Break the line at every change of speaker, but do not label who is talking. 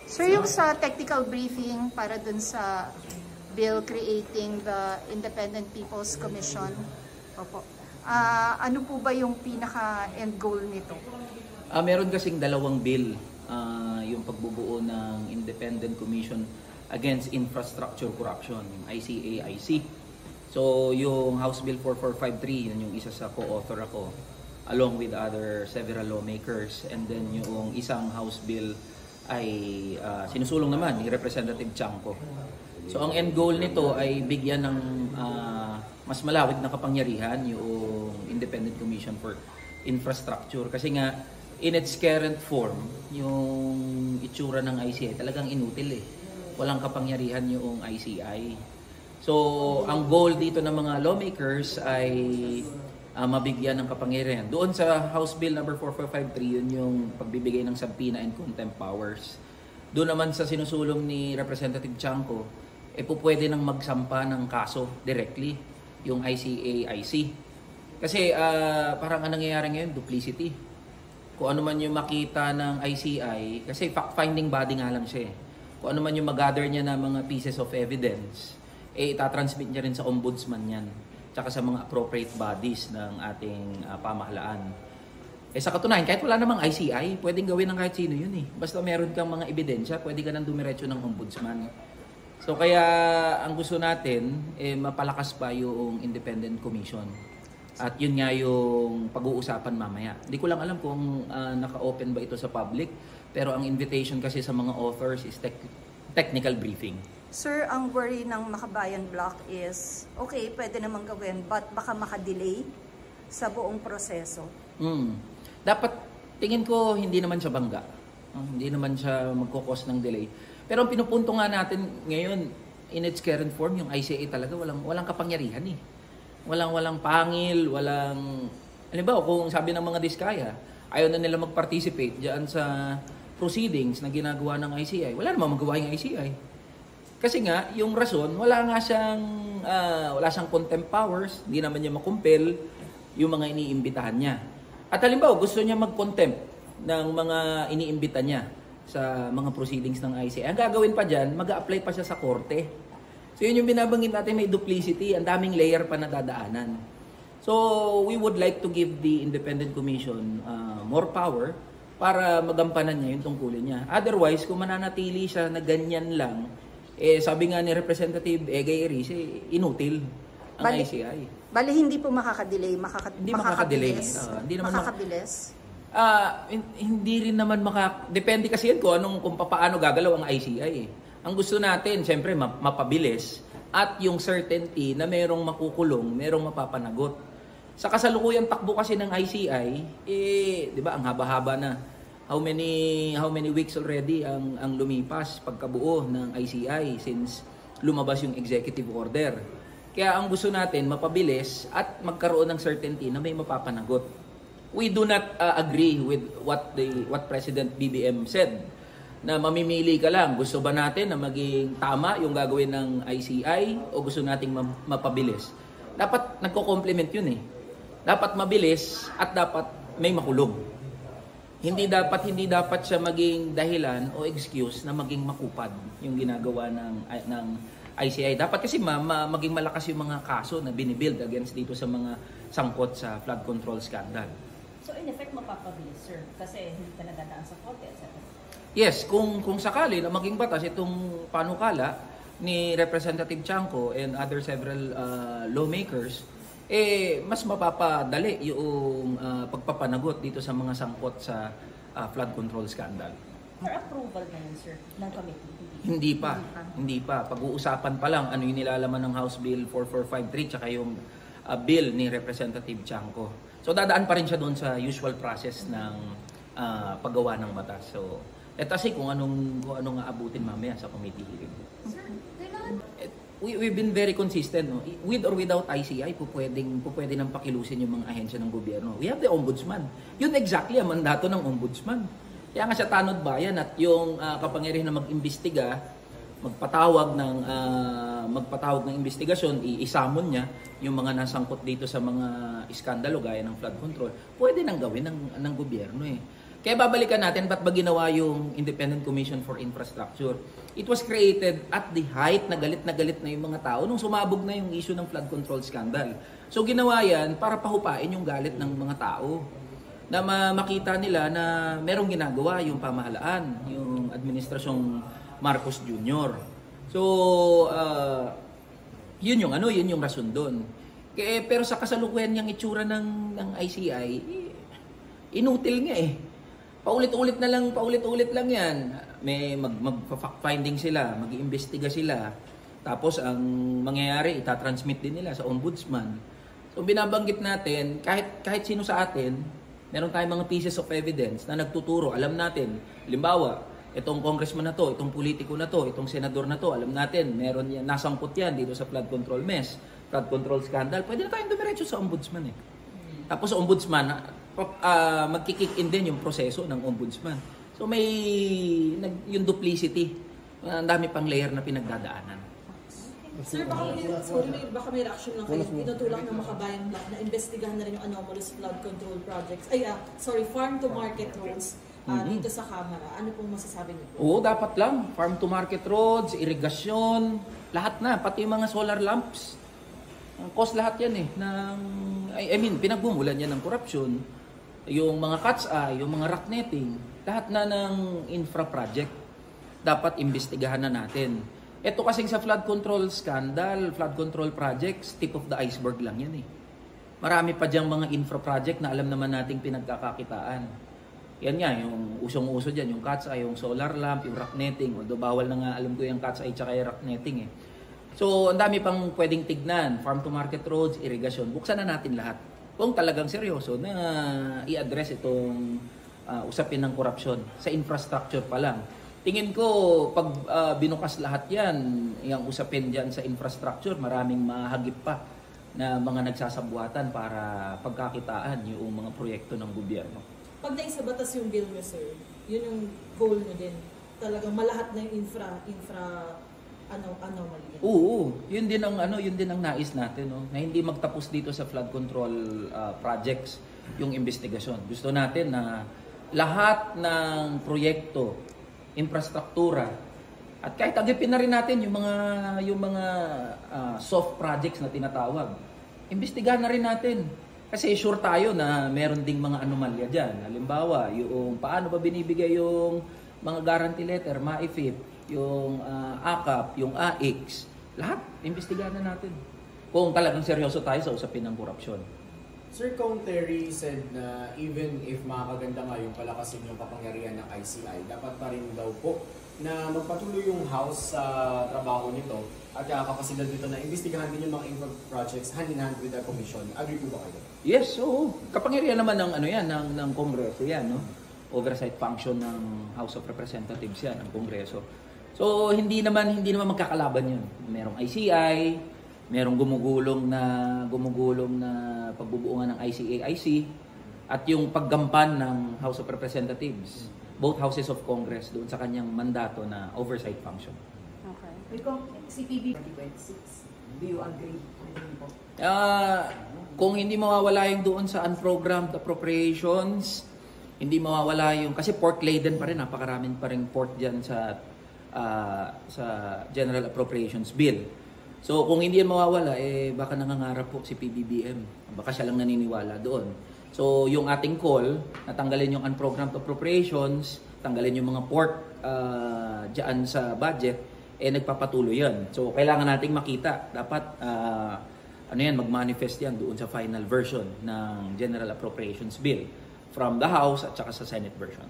Sir, yung sa technical briefing para dun sa bill creating the Independent People's Commission, opo, ano po ba yung pinaka-end goal nito?
Meron kasing dalawang bill, yung pagbubuo ng Independent Commission Against Infrastructure Corruption, yung ICAIC. So yung House Bill 4453, yun yung isa sa co-author ako, along with other several lawmakers. And then yung isang House Bill ay sinusulong naman ni Representative Chanco. So ang end goal nito ay bigyan ng mas malawak na kapangyarihan yung Independent Commission for Infrastructure. Kasi nga, in its current form, yung itsura ng ICI talagang inutil eh. Walang kapangyarihan yung ICI. So ang goal dito ng mga lawmakers ay mabigyan ng kapangyarihan. Doon sa House Bill number 4453, yun yung pagbibigay ng subpoena and contempt powers. Doon naman sa sinusulong ni Representative Chanco, pwede nang magsampa ng kaso directly, yung ICAIC. Kasi parang ang nangyayari ngayon, duplicity. Kung ano man yung makita ng ICI, kasi fact-finding body nga lang siya eh. Kung ano man yung mag-gather niya na mga pieces of evidence, itatransmit niya rin sa ombudsman yan, tsaka sa mga appropriate bodies ng ating pamahalaan. Sa katunayan, kahit wala namang ICI, pwedeng gawin ng kahit sino yun eh. Basta meron kang mga ebidensya, pwede ka nang dumiretso ng ombudsman. So kaya ang gusto natin, mapalakas pa yung Independent Commission. At yun nga yung pag-uusapan mamaya. Hindi ko lang alam kung naka-open ba ito sa public, pero ang invitation kasi sa mga authors is technical briefing.
Sir, ang worry ng Makabayan Bloc is, okay, pwede naman gawin, but baka makadelay sa buong proseso.
Dapat, tingin ko, hindi naman siya bangga. Hindi naman siya magkukos ng delay. Pero ang pinupunto nga natin ngayon, in its current form, yung ICA talaga walang kapangyarihan eh. Walang pangil, walang... Halimbawa, kung sabi ng mga diskaya, ayaw na nila mag-participate dyan sa proceedings na ginagawa ng ICI. Wala namang magawa yung ICI. Kasi nga, yung rason, wala siyang contempt powers, hindi naman niya makumpel yung mga iniimbitahan niya. At halimbawa, gusto niya mag-contempt ng mga iniimbita niya sa mga proceedings ng ICI. Ang gagawin pa dyan, mag-a-apply pa siya sa korte. So yun yung binabanggit natin, may duplicity, ang daming layer pa na dadaanan. So we would like to give the Independent Commission more power para magampanan niya yung tungkulin niya. Otherwise, kung mananatili siya na ganyan lang, sabi nga ni Representative Egay Erice, inutil ang ICI.
Bali, hindi po makakadelay,
hindi makakadelay. Hindi naman
makakabilis?
Hindi rin naman depende kasi yan kung paano gagalaw ang ICI. Ang gusto natin, siyempre, mapabilis at yung certainty na merong makukulong, merong mapapanagot. Sa kasalukuyang takbo kasi ng ICI, di ba, ang haba-haba na. How many weeks already ang lumipas pagkabuo ng ICI since lumabas yung executive order. Kaya ang gusto natin, mapabilis at magkaroon ng certainty na may mapapanagot. We do not agree with what President BBM said, na mamimili ka lang. Gusto ba natin na maging tama yung gagawin ng ICI o gusto nating mapabilis? Dapat nagko-complement yun eh. Dapat mabilis at dapat may makulong. Hindi dapat siya maging dahilan o excuse na maging makupad yung ginagawa ng ICI. Dapat kasi maging malakas yung mga kaso na binibuild against dito sa mga sangkot sa flood control scandal.
So in effect, mapapabilis, sir, kasi hindi ka nadadaan sa korte, etc.
Yes, kung sakali na maging batas itong panukala ni Representative Chanco and other several lawmakers, mas mapapadali yung pagpapanagot dito sa mga sangkot sa flood control scandal.
For approval na yun, sir, ng committee?
Hindi pa. Pag-uusapan pa lang ano yung nilalaman ng House Bill 4453 tsaka yung bill ni Representative Chanco. So dadaan pa rin siya doon sa usual process ng paggawa ng batas. So kasi kung anong aabutin mamaya sa committee hearing.
Sir,
We've been very consistent, no? With or without ICI, pwede nang pakilusin yung mga ahensya ng gobyerno. We have the ombudsman. Yun exactly ang mandato ng ombudsman. Kaya nga siya tanod bayan at yung kapangyarihan na mag-imbestiga, magpatawag ng investigasyon, iisamon niya yung mga nasangkot dito sa mga iskandalo gaya ng flood control. Pwede nang gawin ng gobyerno eh. Kaya babalikan natin ba't ba ginawa yung Independent Commission for Infrastructure. It was created at the height na galit na yung mga tao nung sumabog na yung issue ng flood control scandal. So ginawa yan para pahupain yung galit ng mga tao. Na makita nila na merong ginagawa yung pamahalaan, yung administrasyong Marcos Jr. So, yun yung rason doon. Pero sa kasalukuyan niyang itsura ng ICI, inutil nga eh. Paulit-ulit lang yan. May mag-fact-finding sila, mag-iimbestiga sila. Tapos ang mangyayari, itatransmit din nila sa ombudsman. So binabanggit natin, kahit sino sa atin, meron tayong mga pieces of evidence na nagtuturo. Alam natin, halimbawa, itong congressman na to, itong politiko na to, itong senador na to, alam natin, meron yan, nasangkot yan dito sa flood control mess, flood control scandal. Pwede na tayong dumiretso sa ombudsman eh. Tapos ombudsman, magkikick in din yung proseso ng ombudsman. So may yung duplicity. Ang dami pang layer na pinagdadaanan.
Sir, baka may reaction lang kayo. Tinutulak ng Makabayang Black na investigahan na rin yung anomalous flood control projects. Farm to market roads dito sa Kamara. Ano pong masasabi niyo po?
Oo, dapat lang. Farm to market roads, irigasyon, lahat na. Pati yung mga solar lamps. Ang cost lahat yan eh. Pinagbumulan yan ng korupsyon. Yung mga cat's eye, yung mga rock netting, lahat na ng infra project dapat imbestigahan na natin. Ito kasing sa flood control scandal, flood control projects, tip of the iceberg lang yan eh. Marami pa diyang mga infra project na alam naman nating pinagkakakitaan. Yan nga, yung usong-uso dyan, yung cat's eye, yung solar lamp, yung rock netting. Although bawal na nga, alam ko yung cat's eye tsaka yung rock netting eh. So, ang dami pang pwedeng tignan. Farm to market roads, irrigation. Buksan na natin lahat. Kung talagang seryoso na i-address itong usapin ng korupsyon sa infrastructure pa lang. Tingin ko, pag binukas lahat yan, yung usapin dyan sa infrastructure, maraming mahagip pa na mga nagsasabuatan para pagkakitaan yung mga proyekto ng gobyerno.
Pag naisa batas yung bill nyo, sir, yun yung goal nyo din. Talagang malahat na yung anomaly.
Oo, yun din ang nais natin, no? Na hindi magtapos dito sa flood control projects yung investigasyon. Gusto natin na lahat ng proyekto, infrastruktura, at kahit agipin na rin natin yung mga soft projects na tinatawag. Imbestigahan na rin natin. Kasi sure tayo na meron ding mga anomalya diyan. Halimbawa, yung paano ba binibigay yung mga guarantee letter, MAIFIP, yung AKAP, yung AIX, lahat, imbestigahan na natin. Kung talagang seryoso tayo sa usapin ng korupsyon.
Sir, Kong Terry said na even if makakaganda nga yung palakasin yung kapangyarihan ng ICI, dapat pa rin daw po na magpatuloy yung House sa trabaho nito at kakapasidad nito na imbestigahan din yung mga infra projects hand in hand with the Commission. Agree po ba kayo?
Yes, so kapangyarihan naman ng ng Kongreso yan, no? Oversight function ng House of Representatives yan, ng Kongreso. So hindi naman magkakalaban 'yun. Merong ICI, merong gumugulong na pagbubuungan ng ICAIC at yung paggampan ng House of Representatives, both houses of Congress doon sa kanyang mandato na oversight function.
Okay.
CPB 2026. Do you agree?
Kung hindi mawawala yung doon sa unprogrammed appropriations, hindi mawawala yung kasi pork laden pa rin, napakaraming pa rin pork diyan sa General Appropriations Bill. So kung hindi yan mawawala, baka nangangarap po si PBBM. Baka siya lang naniniwala doon. So yung ating call, natanggalin yung unprogrammed appropriations, tanggalin yung mga pork dyan sa budget, nagpapatuloy yan. So kailangan nating makita, dapat mag-manifest yan doon sa final version ng General Appropriations Bill from the House at saka sa Senate version.